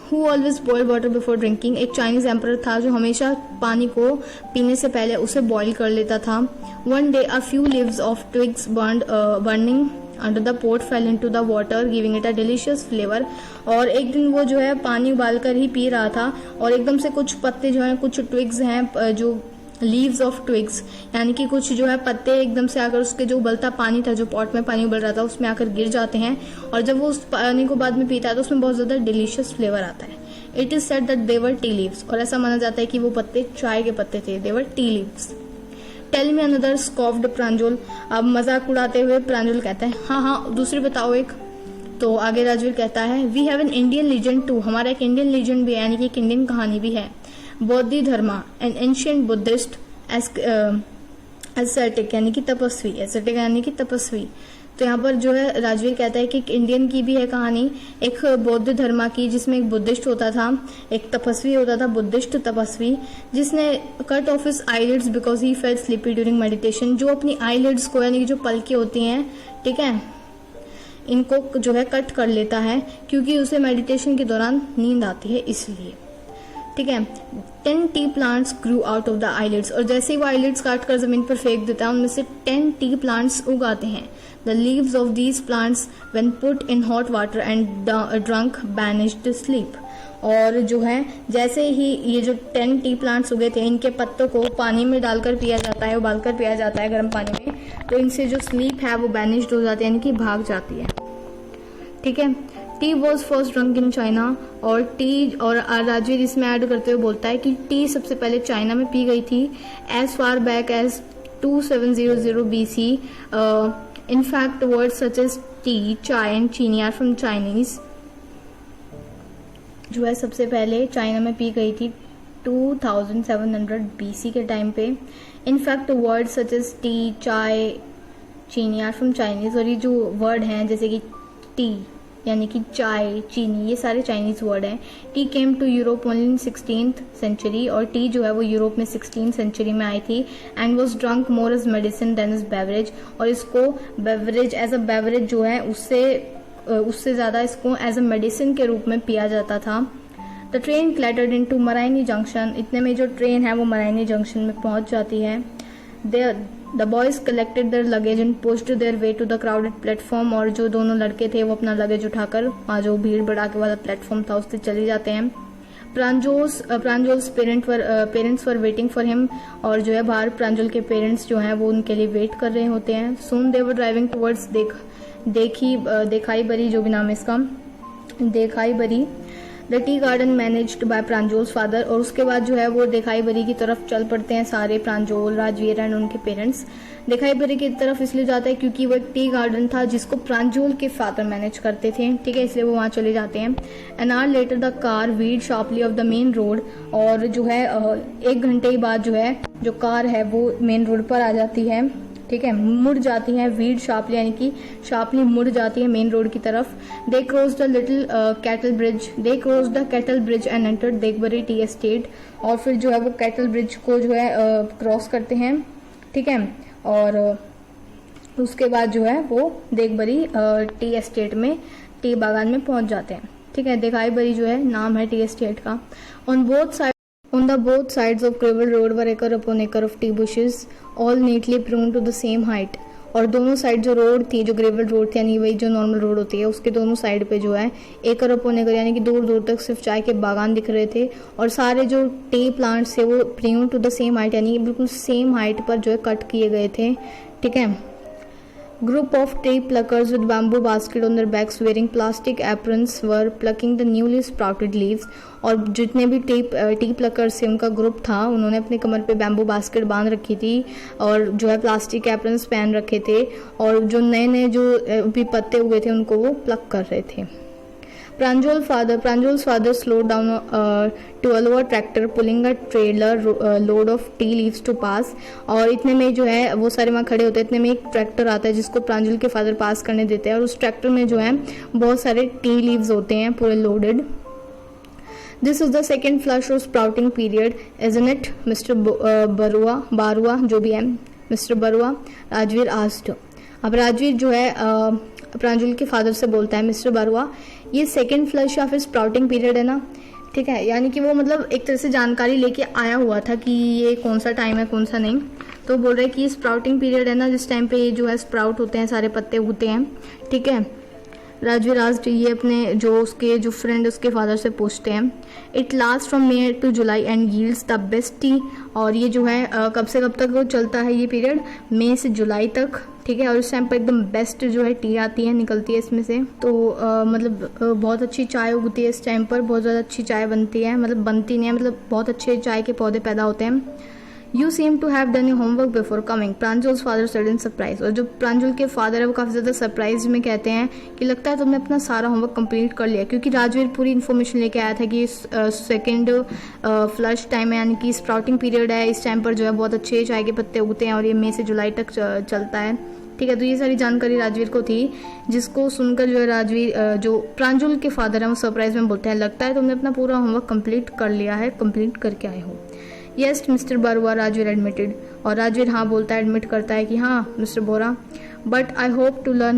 Who always boil water before drinking, एक चाइनीज एम्परर था जो हमेशा पानी को पीने से पहले उसे बॉईल कर लेता था। One day a few leaves of twigs burning under the pot fell into the water giving it a delicious flavour. और एक दिन वो जो है पानी उबाल कर ही पी रहा था और एकदम से कुछ पत्ते जो हैं, कुछ ट्विग्स हैं, जो लीव्स ऑफ ट्विग्स, यानी कि कुछ जो है पत्ते एकदम से आकर उसके जो उबलता पानी था, जो पॉट में पानी उबल रहा था, उसमें आकर गिर जाते हैं, और जब वो उस पानी को बाद में पीता है तो उसमें बहुत ज्यादा डिलीशियस फ्लेवर आता है। It is said that they were tea leaves, और ऐसा माना जाता है कि वो पत्ते चाय के पत्ते थे, they were tea leaves. Tell me another, scoffed Pranjal. अब मजाक उड़ाते हुए प्रांजल कहता है हाँ दूसरी बताओ एक। तो आगे राजवीर कहता है we have an Indian legend too, हमारा एक इंडियन लीजेंड भी है, यानी कि एक इंडियन कहानी भी है। बौद्धि धर्मा, एन एंशिएंट बुद्धिस्ट एसेटिक, यानी कि तपस्वी, एसेटिक यानी कि तपस्वी। तो यहाँ पर जो है राजवीर कहता है कि एक इंडियन की भी है कहानी, एक बौद्ध धर्मा की, जिसमें एक बुद्धिस्ट होता था, एक तपस्वी होता था, बुद्धिस्ट तपस्वी, जिसने cut off his eyelids because he felt sleepy during meditation, जो अपनी आईलिड्स को, यानी कि जो पलकें होती हैं, ठीक है, इनको जो है कट कर लेता है क्योंकि उसे मेडिटेशन के दौरान नींद आती है, इसलिए, ठीक है। 10 T plants Guru out of the eyelids, और जैसे ही वो आईलिड्स काट कर जमीन पर फेंक देता है उनमें से 10 टी प्लांट्स उगाते हैं। The leaves of these plants when put in hot water and drunk banished sleep, और जो है जैसे ही ये जो 10 टी प्लांट्स उगे थे, इनके पत्तों को पानी में डालकर पिया जाता है, उबालकर पिया जाता है गर्म पानी में, तो इनसे जो स्लीप है वो बैनिश्ड हो जाती है, यानी कि भाग जाती है, ठीक है। T was first drunk in China, और टी, और राजवीर इसमें ऐड करते हुए बोलता है कि टी सबसे पहले चाइना में पी गई थी as far back as 2700 BC। In fact words such as tea, chai and cheeni are from Chinese, जो है सबसे पहले चाइना में पी गई थी 2700 BC के टाइम पे। In fact words such as tea, chai, cheeni are from Chinese, और ये जो वर्ड हैं जैसे कि टी यानी कि चाय, चीनी, ये सारे चाइनीज वर्ड हैं। Tea came to Europe only in 16th century, और टी जो है वो यूरोप में 16th सेंचुरी में आई थी, and was drunk more as medicine than as beverage, और इसको बेवरेज, एज अ बेवरेज जो है उससे ज्यादा इसको एज अ मेडिसिन के रूप में पिया जाता था। The train clattered into Mariani junction, इतने में जो ट्रेन है वो मराइनी जंक्शन में पहुंच जाती है। The boys collected their luggage and pushed their way to the crowded platform, और जो दोनों लड़के थे वो अपना लगेज उठाकर वहाँ जो भीड़ भड़ाके वाला प्लेटफॉर्म था उससे चले जाते हैं। Pranjal's parents were waiting for him, और जो है बाहर प्रांजल के पेरेंट्स जो हैं वो उनके लिए वेट कर रहे होते हैं। सून दे वर ड्राइविंग टुवर्ड्स देखाई बरी, जो भी नाम है इसका, Dhekiabari, the tea garden managed by Pranjal's father, और उसके बाद जो है वो देखाई बरी की तरफ चल पड़ते हैं सारे, प्रांजोल, राजवीर एंड उनके पेरेंट्स। देखाई बरी की तरफ इसलिए जाता है क्योंकि वो एक टी गार्डन था जिसको प्रांजोल के फादर मैनेज करते थे, ठीक है, इसलिए वो वहाँ चले जाते हैं। An hour later the car weed sharply of the main road, और जो है 1 घंटे बाद जो है जो कार है वो मेन रोड पर आ जाती है, ठीक है, मुड़ जाती हैं, वीड शार्पली यानी कि शार्पली मुड़ जाती है मेन रोड की तरफ। They cross the little cattle bridge and entered Dhekiabari tea estate, और फिर जो है वो कैटल ब्रिज को जो है क्रॉस करते हैं, ठीक है, और उसके बाद जो है वो देखबरी टी एस्टेट में, टी बागान में पहुंच जाते हैं, ठीक है। देखाईबरी जो है नाम है टी एस्टेट का। On the both sides of gravel road were acre upon acre of tea bushes, all neatly pruned to the same height. और दोनों साइड जो रोड थी, जो ग्रेवल रोड थी यानी वही जो नॉर्मल रोड होती है, उसके दोनों साइड पे जो है एकड़ अपॉन एकड़ यानी कि दूर दूर तक सिर्फ चाय के बागान दिख रहे थे, और सारे जो टी प्लांट्स थे वो pruned to the same height यानी बिल्कुल सेम हाइट पर जो है कट किए गए थे, ठीक है। Group of tea pluckers with bamboo basket on their backs wearing plastic aprons were plucking the newly sprouted leaves. और जितने भी टी प्लकर्स थे उनका ग्रुप था, उन्होंने अपने कमर पे बैम्बू बास्केट बांध रखी थी और जो है प्लास्टिक एप्रन्स पहन रखे थे, और जो नए नए जो भी पत्ते हुए थे उनको वो प्लक कर रहे थे। Pranjal's father slowed down to allow a tractor pulling a trailer load of tea leaves to pass. और इतने में जो है वो सारे वहाँ खड़े होते हैं, इतने में एक ट्रैक्टर आता है जिसको प्रांजल के फादर पास करने देते हैं, और उस ट्रैक्टर में जो है बहुत सारे टी लीव्स होते हैं पूरे loaded. This is the second flush of sprouting period, isn't it, Mr. Barua जो भी है, मिस्टर बरुआ, राजवीर asked. अब राजवीर जो है प्रांजल के फादर से बोलता है, मिस्टर बरुआ ये सेकेंड फ्लश या फिर स्प्राउटिंग पीरियड है ना, ठीक है, यानी कि वो मतलब एक तरह से जानकारी लेके आया हुआ था कि ये कौन सा टाइम है कौन सा नहीं। तो बोल रहे कि स्प्राउटिंग पीरियड है ना, जिस टाइम पे ये जो है स्प्राउट होते हैं, सारे पत्ते उगते हैं, ठीक है। राजवीर आज ये अपने जो फ्रेंड उसके फादर से पूछते हैं। It last from May to July and yields the best tea, और ये जो है कब से कब तक वो चलता है ये पीरियड, मई से जुलाई तक, ठीक है। और इस टाइम पर एकदम बेस्ट जो है टी आती है, निकलती है इसमें से, तो मतलब बहुत अच्छी चाय उगती है इस टाइम पर, बहुत ज़्यादा अच्छी चाय बनती है, मतलब बनती नहीं है, मतलब बहुत अच्छे चाय के पौधे पैदा होते हैं। You seem to have done your homework before coming, Pranjal's father said in surprise. और जो प्रांजल के फादर है वो काफ़ी ज़्यादा सरप्राइज में कहते हैं कि लगता है तुमने अपना सारा होमवर्क कंप्लीट कर लिया, क्योंकि राजवीर पूरी इन्फॉर्मेशन लेके आया था कि सेकेंड फ्लश टाइम है यानी कि स्प्राउटिंग पीरियड है, इस टाइम पर जो है बहुत अच्छे चाय के पत्ते उगते हैं और ये मई से जुलाई तक चलता है, ठीक है। तो ये सारी जानकारी राजवीर को थी, जिसको सुनकर जो है राजवीर जो प्रांजल के फादर है वो सरप्राइज में बोलते हैं, लगता है तुमने अपना पूरा होमवर्क कंप्लीट कर लिया है, कंप्लीट करके आए हो। Yes mister Barua, Rajveer admitted, और राजवीर हाँ बोलता है, एडमिट करता है कि हाँ mister Bora, but I hope to learn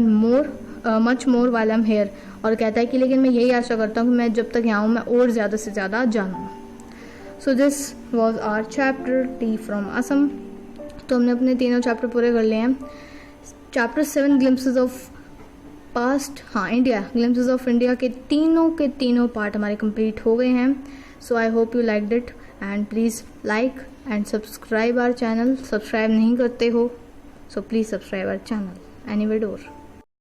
much more while I am here, और कहता है कि लेकिन मैं यही आशा करता हूँ कि मैं जब तक यहाँ हूँ मैं और ज़्यादा से ज़्यादा जानूँ। So this was our chapter tea from Assam. तो हमने अपने तीनों चैप्टर पूरे कर लिए हैं। चैप्टर 7 ग्लिम्पसेस ऑफ पास्ट, हाँ इंडिया, ग्लिम्पसेस ऑफ इंडिया के तीनों पार्ट हमारे कंप्लीट हो गए हैं। So I hope you liked it and please like and subscribe our channel. Subscribe नहीं करते हो so please subscribe our channel. Anyway, door.